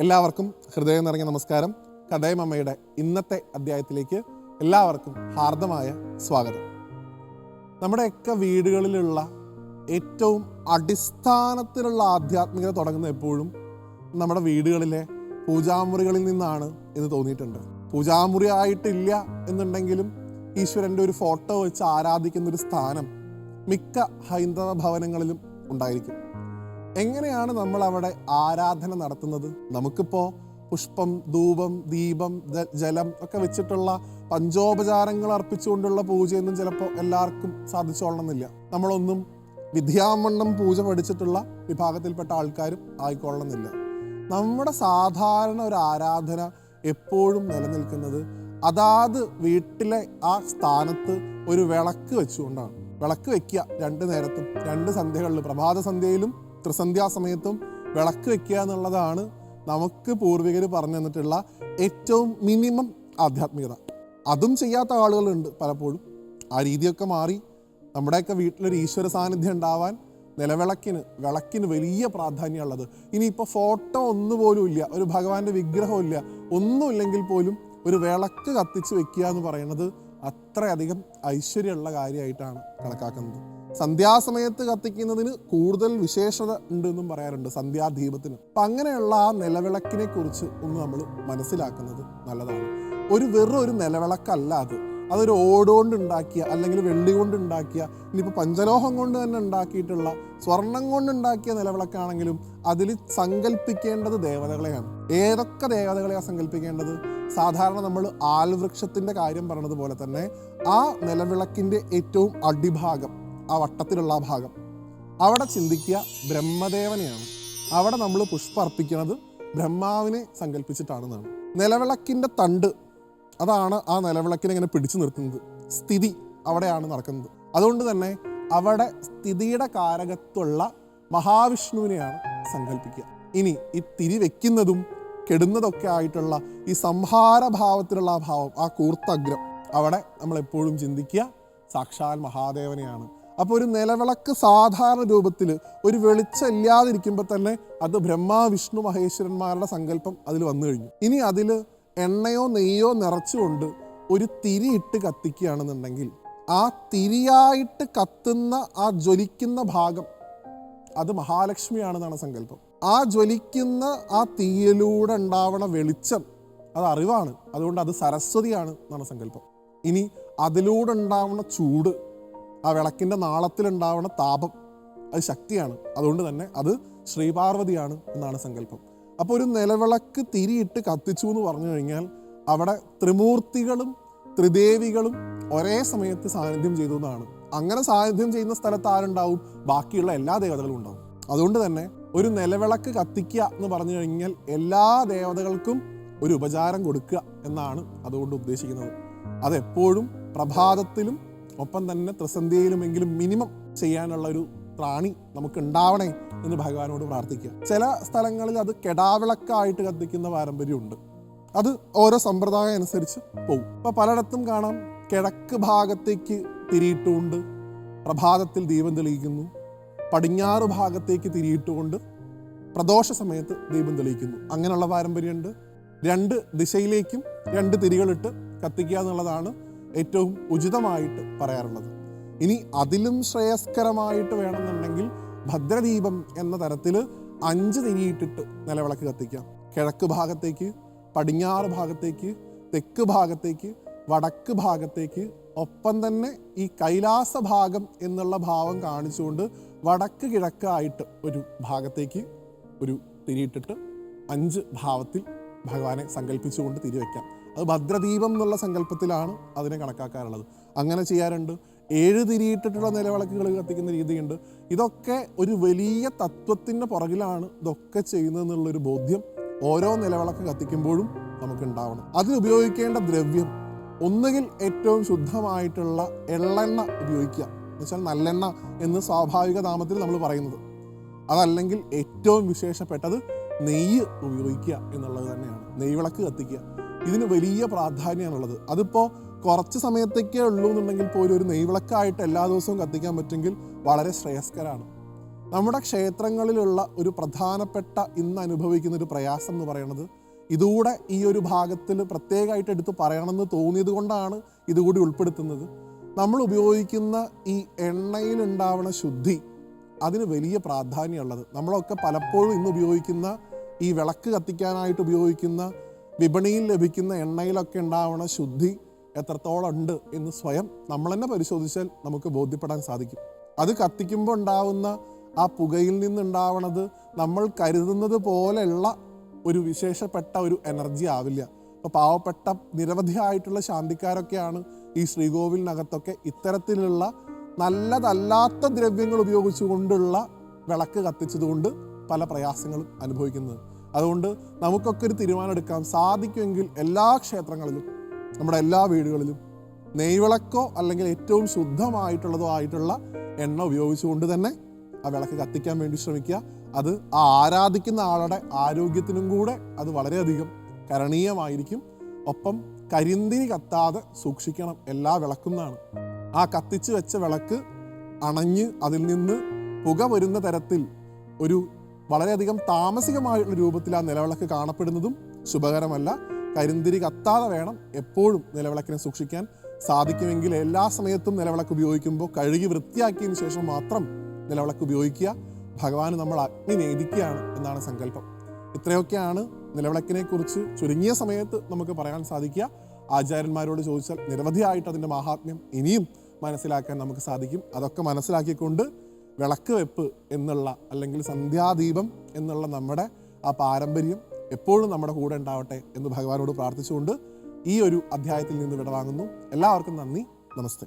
എല്ലാവർക്കും ഹൃദയം നിറഞ്ഞ നമസ്കാരം. കഥയമമ്മയുടെ ഇന്നത്തെ അധ്യായത്തിലേക്ക് എല്ലാവർക്കും ഹാർദമായ സ്വാഗതം. നമ്മുടെയൊക്കെ വീടുകളിലുള്ള ഏറ്റവും അടിസ്ഥാനത്തിലുള്ള ആധ്യാത്മികത തുടങ്ങുന്ന എപ്പോഴും നമ്മുടെ വീടുകളിലെ പൂജാമുറികളിൽ നിന്നാണ് എന്ന് തോന്നിയിട്ടുണ്ട്. പൂജാമുറി ആയിട്ടില്ല എന്നുണ്ടെങ്കിലും ഈശ്വരൻ്റെ ഒരു ഫോട്ടോ വെച്ച് ആരാധിക്കുന്ന ഒരു സ്ഥാനം മിക്ക ഹൈന്ദവ ഭവനങ്ങളിലും ഉണ്ടായിരിക്കും. എങ്ങനെയാണ് നമ്മൾ അവിടെ ആരാധന നടത്തുന്നത്? നമുക്കിപ്പോൾ പുഷ്പം, ധൂപം, ദീപം, ജലം ഒക്കെ വെച്ചിട്ടുള്ള പഞ്ചോപചാരങ്ങൾ അർപ്പിച്ചുകൊണ്ടുള്ള പൂജയൊന്നും ചിലപ്പോൾ എല്ലാവർക്കും സാധിച്ചോളണമെന്നില്ല. നമ്മളൊന്നും വിദ്യാമണ്ഡം പൂജ പഠിച്ചിട്ടുള്ള വിഭാഗത്തിൽപ്പെട്ട ആൾക്കാരും ആയിക്കൊള്ളണമെന്നില്ല. നമ്മുടെ സാധാരണ ഒരു ആരാധന എപ്പോഴും നിലനിൽക്കുന്നത് അതാത് വീട്ടിലെ ആ സ്ഥാനത്ത് ഒരു വിളക്ക് വെച്ചുകൊണ്ടാണ്. വിളക്ക് വെക്കുക രണ്ടു നേരത്തും, രണ്ട് സന്ധ്യകളിൽ, പ്രഭാത സന്ധ്യയിലും ത്രിസന്ധ്യാസമയത്തും വിളക്ക് വെക്കുക എന്നുള്ളതാണ് നമുക്ക് പൂർവികർ പറഞ്ഞു തന്നിട്ടുള്ള ഏറ്റവും മിനിമം ആധ്യാത്മികത. അതും ചെയ്യാത്ത ആളുകളുണ്ട് പലപ്പോഴും. ആ രീതിയൊക്കെ മാറി നമ്മുടെയൊക്കെ വീട്ടിലൊരു ഈശ്വര സാന്നിധ്യം ഉണ്ടാവാൻ വിളക്കിന് വലിയ പ്രാധാന്യമുള്ളത്. ഇനിയിപ്പോൾ ഫോട്ടോ ഒന്നുപോലും ഇല്ല, ഒരു ഭഗവാന്റെ വിഗ്രഹം ഇല്ല, ഒന്നുമില്ലെങ്കിൽ പോലും ഒരു വിളക്ക് കത്തിച്ച് വെക്കുക എന്ന് പറയുന്നത് അത്രയധികം ഐശ്വര്യമുള്ള കാര്യമായിട്ടാണ് കണക്കാക്കുന്നത്. സന്ധ്യാസമയത്ത് കത്തിക്കുന്നതിന് കൂടുതൽ വിശേഷത ഉണ്ടെന്നും പറയാറുണ്ട്, സന്ധ്യാദീപത്തിന്. അപ്പം അങ്ങനെയുള്ള ആ നിലവിളക്കിനെ കുറിച്ച് ഒന്ന് നമ്മൾ മനസ്സിലാക്കുന്നത് നല്ലതാണ്. വെറും ഒരു നിലവിളക്കല്ല അത്. അതൊരു ഓടുകൊണ്ട് ഉണ്ടാക്കിയ, അല്ലെങ്കിൽ വെള്ളി കൊണ്ട് ഉണ്ടാക്കിയ, ഇനിയിപ്പോൾ പഞ്ചലോഹം കൊണ്ട് തന്നെ ഉണ്ടാക്കിയിട്ടുള്ള, സ്വർണം കൊണ്ടുണ്ടാക്കിയ നിലവിളക്കാണെങ്കിലും അതിൽ സങ്കല്പിക്കേണ്ടത് ദേവതകളെയാണ്. ഏതൊക്കെ ദേവതകളെയാണ് സങ്കല്പിക്കേണ്ടത്? സാധാരണ നമ്മൾ ആൽവൃക്ഷത്തിൻ്റെ കാര്യം പറഞ്ഞതുപോലെ തന്നെ ആ നിലവിളക്കിൻ്റെ ഏറ്റവും അടിഭാഗം, ആ വട്ടത്തിലുള്ള ആ ഭാഗം, അവിടെ ചിന്തിക്കുക ബ്രഹ്മദേവനെയാണ്. അവിടെ നമ്മൾ പുഷ്പം അർപ്പിക്കുന്നത് ബ്രഹ്മാവിനെ സങ്കല്പിച്ചിട്ടാണെന്നാണ്. നിലവിളക്കിൻ്റെ തണ്ട്, അതാണ് ആ നിലവിളക്കിനെ ഇങ്ങനെ പിടിച്ചു നിർത്തുന്നത്. സ്ഥിതി അവിടെയാണ് നടക്കുന്നത്. അതുകൊണ്ട് തന്നെ അവിടെ സ്ഥിതിയുടെ കാരകത്വമുള്ള മഹാവിഷ്ണുവിനെയാണ് സങ്കല്പിക്കുക. ഇനി ഈ തിരി വെക്കുന്നതും കെടുന്നതൊക്കെ ആയിട്ടുള്ള ഈ സംഹാരഭാവത്തിലുള്ള ആ ഭാവം, ആ കൂർത്തഗ്രം, അവിടെ നമ്മളെപ്പോഴും ചിന്തിക്കുക സാക്ഷാൽ മഹാദേവനെയാണ്. അപ്പോൾ ഒരു നിലവിളക്ക് സാധാരണ രൂപത്തിൽ ഒരു വെളിച്ചം ഇല്ലാതിരിക്കുമ്പോൾ തന്നെ അത് ബ്രഹ്മ, വിഷ്ണു, മഹേശ്വരന്മാരുടെ സങ്കല്പം അതിൽ വന്നു കഴിഞ്ഞു. ഇനി അതിൽ എണ്ണയോ നെയ്യോ നിറച്ചുകൊണ്ട് ഒരു തിരി ഇട്ട് കത്തിക്കുകയാണെന്നുണ്ടെങ്കിൽ ആ തിരിയായിട്ട് കത്തുന്ന ആ ജ്വലിക്കുന്ന ഭാഗം അത് മഹാലക്ഷ്മിയാണെന്നാണ് സങ്കല്പം. ആ ജ്വലിക്കുന്ന ആ തീയിലൂടെ ഉണ്ടാവണ വെളിച്ചം അത് അറിവാണ്, അതുകൊണ്ട് അത് സരസ്വതിയാണ് എന്നാണ് സങ്കല്പം. ഇനി അതിലൂടെ ഉണ്ടാവുന്ന ചൂട്, ആ വിളക്കിൻ്റെ നാളത്തിലുണ്ടാവുന്ന താപം, അത് ശക്തിയാണ്, അതുകൊണ്ട് തന്നെ അത് ശ്രീപാർവതിയാണ് എന്നാണ് സങ്കല്പം. അപ്പോൾ ഒരു നിലവിളക്ക് തിരിയിട്ട് കത്തിച്ചു എന്ന് പറഞ്ഞു കഴിഞ്ഞാൽ അവിടെ ത്രിമൂർത്തികളും ത്രിദേവികളും ഒരേ സമയത്ത് സാന്നിധ്യം ചെയ്തു എന്നാണ്. അങ്ങനെ സാന്നിധ്യം ചെയ്യുന്ന സ്ഥലത്ത് ആരുണ്ടാവും? ബാക്കിയുള്ള എല്ലാ ദേവതകളും ഉണ്ടാവും. അതുകൊണ്ട് തന്നെ ഒരു നിലവിളക്ക് കത്തിക്കുക എന്ന് പറഞ്ഞു കഴിഞ്ഞാൽ എല്ലാ ദേവതകൾക്കും ഒരു ഉപചാരം കൊടുക്കുക എന്നാണ് അതുകൊണ്ട് ഉദ്ദേശിക്കുന്നത്. അതെപ്പോഴും പ്രഭാതത്തിലും ഒപ്പം തന്നെ ത്രിസന്ധ്യയിലുമെങ്കിലും മിനിമം ചെയ്യാനുള്ള ഒരു ത്രാണി നമുക്ക് ഉണ്ടാവണേ എന്ന് ഭഗവാനോട് പ്രാർത്ഥിക്കുക. ചില സ്ഥലങ്ങളിൽ അത് കെടാവിളക്കായിട്ട് കത്തിക്കുന്ന പാരമ്പര്യമുണ്ട്. അത് ഓരോ സമ്പ്രദായം അനുസരിച്ച് പോകും. ഇപ്പോൾ പലയിടത്തും കാണാം കിഴക്ക് ഭാഗത്തേക്ക് തിരിയിട്ടുകൊണ്ട് പ്രഭാതത്തിൽ ദീപം തെളിയിക്കുന്നു, പടിഞ്ഞാറ് ഭാഗത്തേക്ക് തിരിയിട്ടുകൊണ്ട് പ്രദോഷ സമയത്ത് ദീപം തെളിയിക്കുന്നു. അങ്ങനെയുള്ള പാരമ്പര്യമുണ്ട്. രണ്ട് ദിശയിലേക്കും രണ്ട് തിരികളിട്ട് കത്തിക്കുക എന്നുള്ളതാണ് ഏറ്റവും ഉചിതമായിട്ട് പറയാറുള്ളത്. ഇനി അതിലും ശ്രേയസ്കരമായിട്ട് വേണമെന്നുണ്ടെങ്കിൽ ഭദ്രദീപം എന്ന തരത്തിൽ 5 തിരിയിട്ടിട്ട് നിലവിളക്ക് കത്തിക്കാം. കിഴക്ക് ഭാഗത്തേക്ക്, പടിഞ്ഞാറ് ഭാഗത്തേക്ക്, തെക്ക് ഭാഗത്തേക്ക്, വടക്ക് ഭാഗത്തേക്ക്, ഒപ്പം തന്നെ ഈ കൈലാസ ഭാഗം എന്നുള്ള ഭാവം കാണിച്ചുകൊണ്ട് വടക്ക് കിഴക്കായിട്ട് ഒരു ഭാഗത്തേക്ക് ഒരു തിരിയിട്ടിട്ട് 5 ഭാവത്തിൽ ഭഗവാനെ സങ്കല്പിച്ചുകൊണ്ട് തിരിവെക്കാം. അത് ഭദ്രദീപം എന്നുള്ള സങ്കല്പത്തിലാണ് അതിനെ കണക്കാക്കാറുള്ളത്. അങ്ങനെ ചെയ്യാറുണ്ട്. 7 തിരിയിട്ടിട്ടുള്ള നിലവിളക്കുകൾ കത്തിക്കുന്ന രീതിയുണ്ട്. ഇതൊക്കെ ഒരു വലിയ തത്വത്തിൻ്റെ പുറകിലാണ് ഇതൊക്കെ ചെയ്യുന്നതെന്നുള്ളൊരു ബോധ്യം ഓരോ നിലവിളക്ക് കത്തിക്കുമ്പോഴും നമുക്ക് ഉണ്ടാവണം. അതിനുപയോഗിക്കേണ്ട ദ്രവ്യം ഒന്നുകിൽ ഏറ്റവും ശുദ്ധമായിട്ടുള്ള എള്ളെണ്ണ ഉപയോഗിക്കുക, എന്നുവെച്ചാൽ നല്ലെണ്ണ എന്ന് സ്വാഭാവിക നാമത്തിൽ നമ്മൾ പറയുന്നത്. അതല്ലെങ്കിൽ ഏറ്റവും വിശേഷപ്പെട്ടത് നെയ്യ് ഉപയോഗിക്കുക എന്നുള്ളത് തന്നെയാണ്. നെയ്വിളക്ക് കത്തിക്കുക, ഇതിന് വലിയ പ്രാധാന്യമാണുള്ളത്. അതിപ്പോൾ കുറച്ച് സമയത്തേക്കേ ഉള്ളൂ എന്നുണ്ടെങ്കിൽ പോലും ഒരു നെയ്വിളക്കായിട്ട് എല്ലാ ദിവസവും കത്തിക്കാൻ പറ്റുമെങ്കിൽ വളരെ ശ്രേയസ്കരമാണ്. നമ്മുടെ ക്ഷേത്രങ്ങളിലുള്ള ഒരു പ്രധാനപ്പെട്ട ഇന്ന് അനുഭവിക്കുന്ന ഒരു പ്രയാസം എന്ന് പറയുന്നത്, ഇതുകൂടെ ഈ ഒരു ഭാഗത്തിൽ പ്രത്യേകമായിട്ട് എടുത്ത് പറയണമെന്ന് തോന്നിയത് കൊണ്ടാണ് ഇതുകൂടി ഉൾപ്പെടുത്തുന്നത്. നമ്മൾ ഉപയോഗിക്കുന്ന ഈ എണ്ണയിലുണ്ടാവുന്ന ശുദ്ധി, അതിന് വലിയ പ്രാധാന്യമുള്ളത്. നമ്മളൊക്കെ പലപ്പോഴും ഇന്ന് ഉപയോഗിക്കുന്ന ഈ വിളക്ക് കത്തിക്കാനായിട്ട് ഉപയോഗിക്കുന്ന വിപണിയിൽ ലഭിക്കുന്ന എണ്ണയിലൊക്കെ ഉണ്ടാവുന്ന ശുദ്ധി എത്രത്തോളം ഉണ്ട് എന്ന് സ്വയം നമ്മൾ തന്നെ പരിശോധിച്ചാൽ നമുക്ക് ബോധ്യപ്പെടാൻ സാധിക്കും. അത് കത്തിക്കുമ്പോൾ ഉണ്ടാവുന്ന ആ പുകയിൽ നിന്നുണ്ടാവണത് നമ്മൾ കരുതുന്നത് പോലെയുള്ള ഒരു വിശേഷപ്പെട്ട ഒരു എനർജി ആവില്ല. അപ്പോൾ പാവപ്പെട്ട നിരവധിയായിട്ടുള്ള ശാന്തിക്കാരൊക്കെയാണ് ഈ ശ്രീകോവിലിനകത്തൊക്കെ ഇത്തരത്തിലുള്ള നല്ലതല്ലാത്ത ദ്രവ്യങ്ങൾ ഉപയോഗിച്ചുകൊണ്ടുള്ള വിളക്ക് കത്തിച്ചതുകൊണ്ട് പല പ്രയാസങ്ങളും അനുഭവിക്കുന്നത്. അതുകൊണ്ട് നമുക്കൊക്കെ ഒരു തീരുമാനം എടുക്കാം, സാധിക്കുമെങ്കിൽ എല്ലാ ക്ഷേത്രങ്ങളിലും നമ്മുടെ എല്ലാ വീടുകളിലും നെയ്വിളക്കോ അല്ലെങ്കിൽ ഏറ്റവും ശുദ്ധമായിട്ടുള്ളതോ ആയിട്ടുള്ള എണ്ണ ഉപയോഗിച്ചുകൊണ്ട് തന്നെ ആ വിളക്ക് കത്തിക്കാൻ വേണ്ടി ശ്രമിക്കുക. അത് ആ ആരാധിക്കുന്ന ആളുടെ ആരോഗ്യത്തിനും കൂടെ അത് വളരെയധികം കരണീയമായിരിക്കും. ഒപ്പം കരിന്തിരി കത്താതെ സൂക്ഷിക്കണം എല്ലാ വിളക്കും എന്നാണ്. ആ കത്തിച്ച് വെച്ച വിളക്ക് അണഞ്ഞ് അതിൽ നിന്ന് പുക വരുന്ന തരത്തിൽ ഒരു വളരെയധികം താമസികമായിട്ടുള്ള രൂപത്തിൽ ആ നിലവിളക്ക് കാണപ്പെടുന്നതും ശുഭകരമല്ല. കരിന്തിരി കത്താതെ വേണം എപ്പോഴും നിലവിളക്കിനെ സൂക്ഷിക്കാൻ. സാധിക്കുമെങ്കിൽ എല്ലാ സമയത്തും നിലവിളക്ക് ഉപയോഗിക്കുമ്പോൾ കഴുകി വൃത്തിയാക്കിയതിന് ശേഷം മാത്രം നിലവിളക്ക് ഉപയോഗിക്കുക. ഭഗവാന് നമ്മൾ അഗ്നി നേദിക്കുകയാണ് എന്നാണ് സങ്കല്പം. ഇത്രയൊക്കെയാണ് നിലവിളക്കിനെ കുറിച്ച് ചുരുങ്ങിയ സമയത്ത് നമുക്ക് പറയാൻ സാധിക്കുക. ആചാര്യന്മാരോട് ചോദിച്ചാൽ നിരവധിയായിട്ട് അതിൻ്റെ മാഹാത്മ്യം ഇനിയും മനസ്സിലാക്കാൻ നമുക്ക് സാധിക്കും. അതൊക്കെ മനസ്സിലാക്കിക്കൊണ്ട് വിളക്ക് വെപ്പ് എന്നുള്ള അല്ലെങ്കിൽ സന്ധ്യാദീപം എന്നുള്ള നമ്മുടെ ആ പാരമ്പര്യം എപ്പോഴും നമ്മുടെ കൂടെ ഉണ്ടാവട്ടെ എന്ന് ഭഗവാനോട് പ്രാർത്ഥിച്ചുകൊണ്ട് ഈ ഒരു അധ്യായത്തിൽ നിന്ന് വിടവാങ്ങുന്നു. എല്ലാവർക്കും നന്ദി, നമസ്തേ.